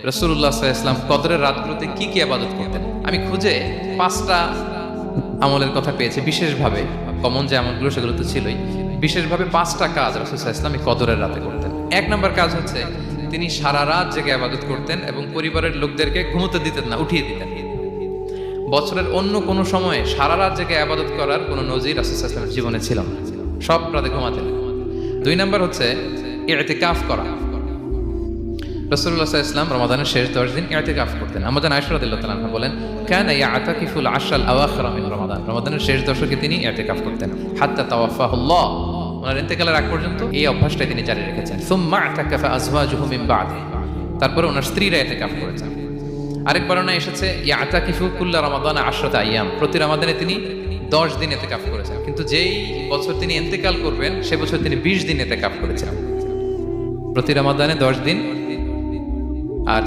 রাসূলুল্লাহ সাল্লাল্লাহু আলাইহি ওয়াসাল্লাম কদরের রাতগুলোতে কি কি ইবাদত করতেন। আমি খুঁজে 5টা আমলের কথা পেয়েছি বিশেষভাবে, কমন যে আমলগুলো সেগুলো তো ছিলই, বিশেষভাবে 5টা কাজ রাসূল সাল্লাল্লাহু আলাইহি ওয়াসাল্লাম এই কদরের রাতে করতেন। 1 নম্বর কাজ হচ্ছে তিনি সারা রাত জেগে ইবাদত করতেন এবং পরিবারের লোকদেরকে ঘুমোতে দিতেন না, উঠিয়ে দিতেন। বছরের অন্য কোনো সময়ে সারা রাত জেগে ইবাদত করার কোনো নজির রাসূল সাল্লাল্লাহু আলাইহি ওয়াসাল্লামের জীবনে ছিল না, সব রাতে ঘুমাতেন। 2 নম্বর হচ্ছে ইতিকাফ করা। রাসূলুল্লাহ সাল্লাল্লাহু আলাইহি ওয়াসাল্লাম রমাদানের শেষ 10 দিন ইতিকাফ করতেন। আমাদের আয়েশা রাদিয়াল্লাহু তাআলা আনহা বলেন, কানা ইয়াতাকিফুল আশরাল আওয়াখির মিন রমাদান, রমাদানের শেষ দশকে তিনি ইতিকাফ করতেন। হাত্তা তাওয়াফাহুল্লাহ, ওনার ইন্তেকালের আগ পর্যন্ত এই অভ্যাসটাই তিনি জারি রেখেছেন। সুম্মা আতাকাফা আজওয়াজুহু মিন বাদি, তারপরে ওনার স্ত্রীরা ইতিকাফ করেছেন। আরেক বর্ণনা এসেছে ইয়াতাকিফু কুল্লা রমাদানা 10 আইয়াম, প্রতি রমাদানে তিনি 10 দিন ইতিকাফ করেছেন। কিন্তু যেই বছর তিনি ইন্তেকাল করবেন সে বছর তিনি 20 দিন ইতিকাফ করেছেন। প্রতি রমাদানে 10 দিন,